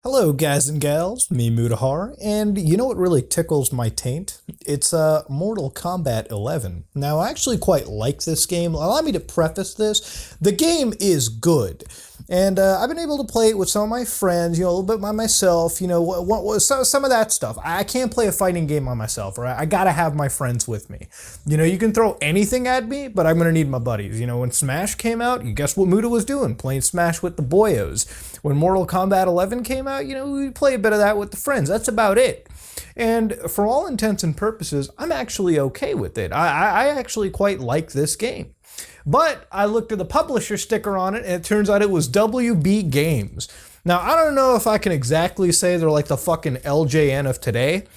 Hello, guys and gals, me Mutahar, and you know what really tickles my taint? It's Mortal Kombat 11. Now, I actually quite like this game. Allow me to preface this. The game is good, and I've been able to play it with some of my friends, a little bit by myself, some of that stuff. I can't play a fighting game by myself, right? I gotta have my friends with me. You can throw anything at me, but I'm gonna need my buddies. When Smash came out, you guess what Muta was doing? Playing Smash with the boyos. When Mortal Kombat 11 came out, we play a bit of that with the friends. That's about it. And for all intents and purposes, I'm actually okay with it. I actually quite like this game. But I looked at the publisher sticker on it, and it turns out it was WB Games. Now, I don't know if I can exactly say they're like the fucking LJN of today,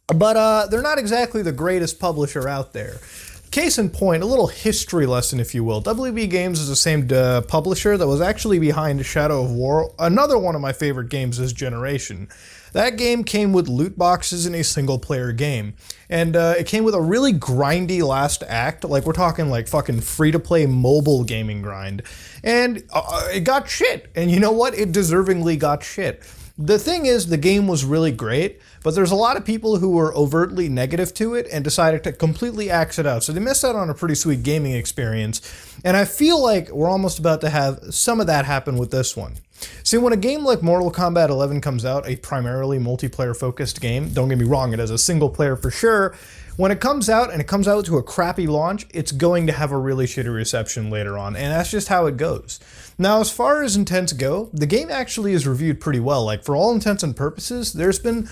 but they're not exactly the greatest publisher out there. Case in point, a little history lesson, if you will. WB Games is the same publisher that was actually behind Shadow of War, another one of my favorite games this generation. That game came with loot boxes in a single-player game, and it came with a really grindy last act, like we're talking like fucking free-to-play mobile gaming grind, and it got shit, and you know what? It deservingly got shit. The thing is, the game was really great, but there's a lot of people who were overtly negative to it and decided to completely axe it out. So they missed out on a pretty sweet gaming experience. And I feel like we're almost about to have some of that happen with this one. See, when a game like Mortal Kombat 11 comes out, a primarily multiplayer-focused game, don't get me wrong, it has a single player for sure. When it comes out, and it comes out to a crappy launch, it's going to have a really shitty reception later on, and that's just how it goes. Now, as far as intents go, the game actually is reviewed pretty well. Like, for all intents and purposes, there's been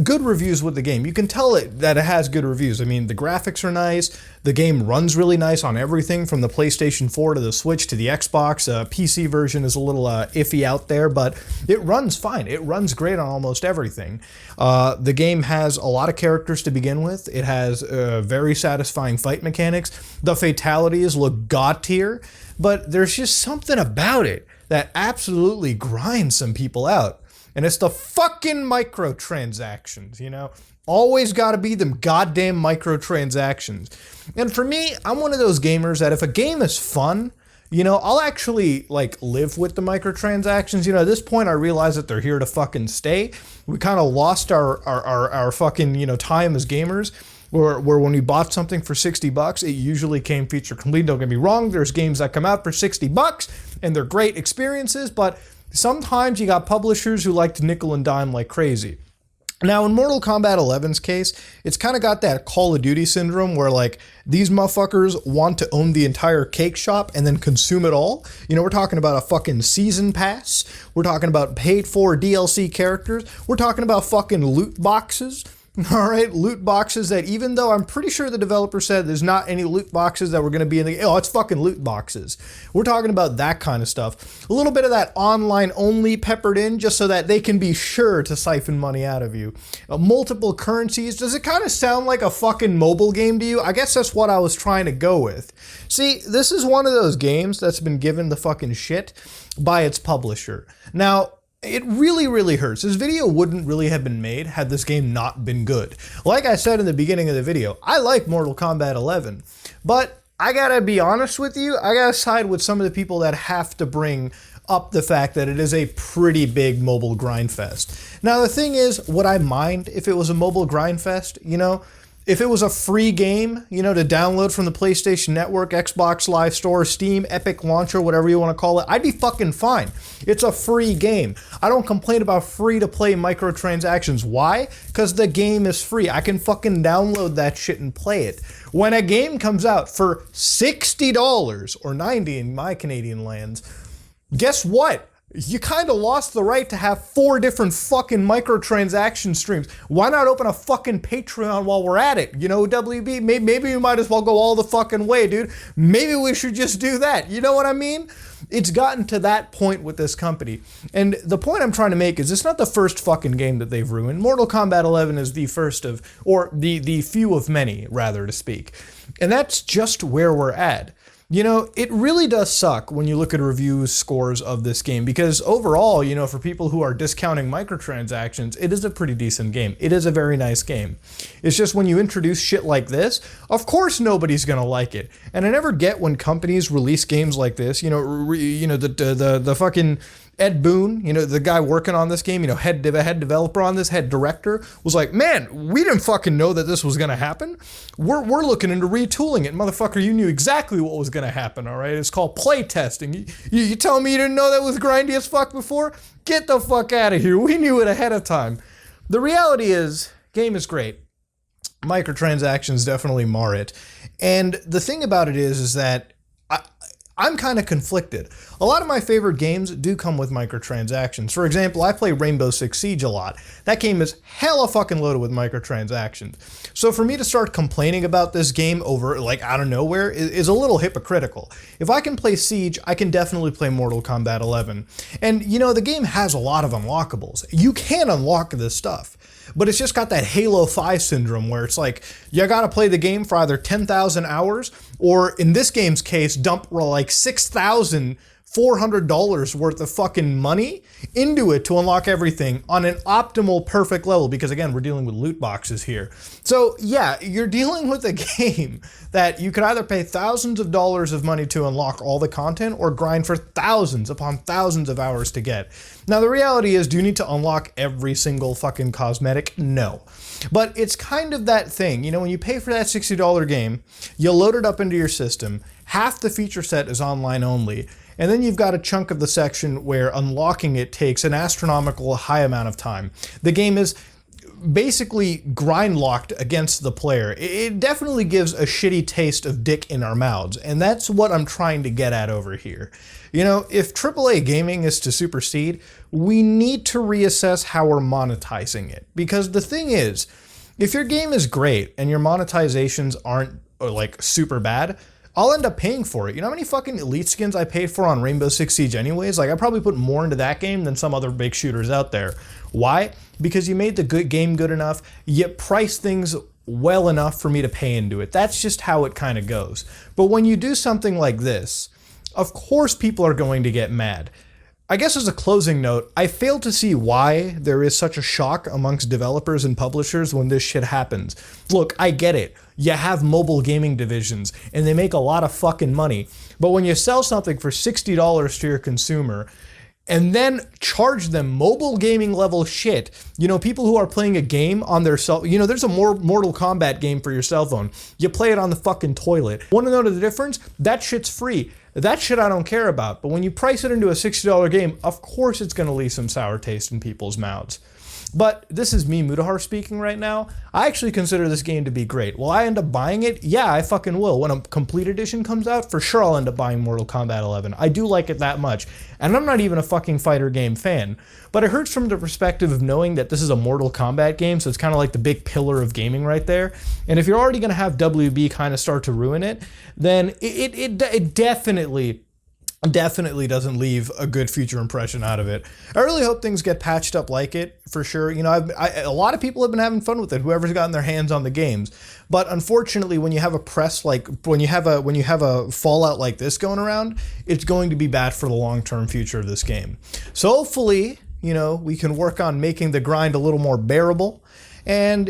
good reviews with the game. You can tell that it has good reviews. I mean, the graphics are nice, the game runs really nice on everything from the PlayStation 4 to the Switch to the Xbox. PC version is a little iffy out there, but it runs fine. It runs great on almost everything. The game has a lot of characters to begin with. It has very satisfying fight mechanics. The fatalities look god tier, but there's just something about it that absolutely grinds some people out. And it's the fucking microtransactions, Always gotta be them goddamn microtransactions. And for me, I'm one of those gamers that if a game is fun, I'll actually, live with the microtransactions. At this point, I realize that they're here to fucking stay. We kind of lost our fucking, time as gamers. Where when we bought something for $60, it usually came feature complete. Don't get me wrong, there's games that come out for $60, and they're great experiences, but sometimes you got publishers who like to nickel and dime like crazy. Now, in Mortal Kombat 11's case, it's kind of got that Call of Duty syndrome where, these motherfuckers want to own the entire cake shop and then consume it all. We're talking about a fucking season pass. We're talking about paid-for DLC characters. We're talking about fucking loot boxes. All right, loot boxes that even though I'm pretty sure the developer said there's not any loot boxes that were going to be in the... Oh, it's fucking loot boxes. We're talking about that kind of stuff. A little bit of that online only peppered in just so that they can be sure to siphon money out of you. Multiple currencies. Does it kind of sound like a fucking mobile game to you? I guess that's what I was trying to go with. See, this is one of those games that's been given the fucking shit by its publisher. Now, it really, really hurts. This video wouldn't really have been made had this game not been good. Like I said in the beginning of the video, I like Mortal Kombat 11, but I gotta be honest with you, I gotta side with some of the people that have to bring up the fact that it is a pretty big mobile grind fest. Now the thing is, would I mind if it was a mobile grind fest? If it was a free game, to download from the PlayStation Network, Xbox Live Store, Steam, Epic Launcher, whatever you want to call it, I'd be fucking fine. It's a free game. I don't complain about free-to-play microtransactions. Why? Because the game is free. I can fucking download that shit and play it. When a game comes out for $60 or $90 in my Canadian lands, guess what? You kind of lost the right to have 4 different fucking microtransaction streams. Why not open a fucking Patreon while we're at it? WB, maybe you might as well go all the fucking way, dude. Maybe we should just do that. You know what I mean? It's gotten to that point with this company. And the point I'm trying to make is it's not the first fucking game that they've ruined. Mortal Kombat 11 is the first of, or the few of many, rather to speak. And that's just where we're at. It really does suck when you look at review scores of this game because overall, for people who are discounting microtransactions, it is a pretty decent game. It is a very nice game. It's just when you introduce shit like this, of course nobody's gonna like it. And I never get when companies release games like this, the fucking Ed Boon, the guy working on this game, head developer on this, head director, was like, man, we didn't fucking know that this was going to happen. We're looking into retooling it. Motherfucker, you knew exactly what was going to happen, all right? It's called play testing. You telling me you didn't know that was grindy as fuck before? Get the fuck out of here. We knew it ahead of time. The reality is, game is great. Microtransactions definitely mar it. And the thing about it is that I'm kind of conflicted. A lot of my favorite games do come with microtransactions. For example, I play Rainbow Six Siege a lot. That game is hella fucking loaded with microtransactions. So for me to start complaining about this game over, like, out of nowhere is a little hypocritical. If I can play Siege, I can definitely play Mortal Kombat 11. And, the game has a lot of unlockables. You can unlock this stuff. But it's just got that Halo 5 syndrome where it's like, you gotta play the game for either 10,000 hours, or in this game's case, dump like $6,400 worth of fucking money into it to unlock everything on an optimal perfect level, because again, we're dealing with loot boxes here. So yeah, you're dealing with a game that you could either pay thousands of dollars of money to unlock all the content or grind for thousands upon thousands of hours to get. Now the reality is, do you need to unlock every single fucking cosmetic? No. But it's kind of that thing, when you pay for that $60 game, you load it up into your system, half the feature set is online only, and then you've got a chunk of the section where unlocking it takes an astronomical high amount of time. The game is basically grind locked against the player. It definitely gives a shitty taste of dick in our mouths, and that's what I'm trying to get at over here. If AAA gaming is to supersede, we need to reassess how we're monetizing it. Because the thing is, if your game is great and your monetizations aren't like super bad, I'll end up paying for it. You know how many fucking elite skins I paid for on Rainbow Six Siege anyways? Like, I probably put more into that game than some other big shooters out there. Why? Because you made the game good enough, you priced things well enough for me to pay into it. That's just how it kind of goes. But when you do something like this, of course people are going to get mad. I guess as a closing note, I fail to see why there is such a shock amongst developers and publishers when this shit happens. Look, I get it. You have mobile gaming divisions and they make a lot of fucking money. But when you sell something for $60 to your consumer and then charge them mobile gaming level shit, people who are playing a game on their cell, there's a Mortal Kombat game for your cell phone. You play it on the fucking toilet. Want to know the difference? That shit's free. That shit I don't care about. But when you price it into a $60 game, of course it's going to leave some sour taste in people's mouths. But this is me, Mudahar, speaking right now. I actually consider this game to be great. Will I end up buying it? Yeah, I fucking will. When a complete edition comes out, for sure I'll end up buying Mortal Kombat 11. I do like it that much. And I'm not even a fucking fighter game fan. But it hurts from the perspective of knowing that this is a Mortal Kombat game, so it's kind of like the big pillar of gaming right there. And if you're already going to have WB kind of start to ruin it, then it definitely doesn't leave a good future impression out of it. I really hope things get patched up like it, for sure. A lot of people have been having fun with it, whoever's gotten their hands on the games. But unfortunately, when you have a when you have a fallout like this going around, it's going to be bad for the long-term future of this game. So hopefully, we can work on making the grind a little more bearable. And,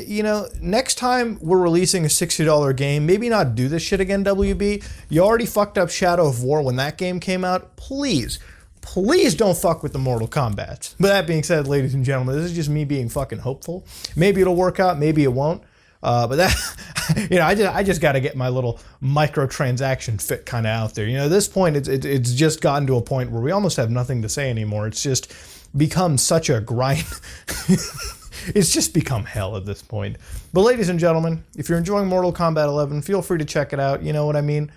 next time we're releasing a $60 game, maybe not do this shit again, WB. You already fucked up Shadow of War when that game came out. Please don't fuck with the Mortal Kombat. But that being said, ladies and gentlemen, this is just me being fucking hopeful. Maybe it'll work out, maybe it won't. But that, I just got to get my little microtransaction fit kind of out there. At this point, it's just gotten to a point where we almost have nothing to say anymore. It's just become such a grind. It's just become hell at this point. But ladies and gentlemen, if you're enjoying Mortal Kombat 11, feel free to check it out. You know what I mean?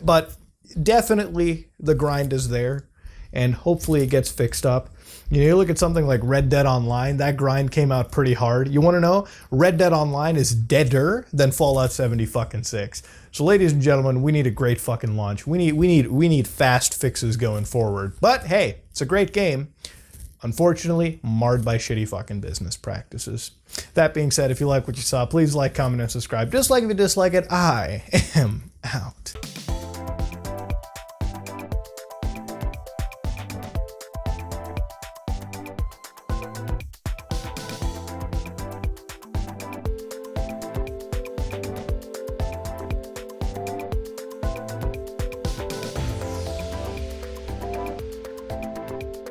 But definitely the grind is there, and hopefully it gets fixed up. You look at something like Red Dead Online, that grind came out pretty hard. You want to know? Red Dead Online is deader than Fallout 76. So ladies and gentlemen, we need a great fucking launch. We need fast fixes going forward. But hey, it's a great game. Unfortunately, marred by shitty fucking business practices. That being said, if you like what you saw, please like, comment, and subscribe. Just like if you dislike it, I am out.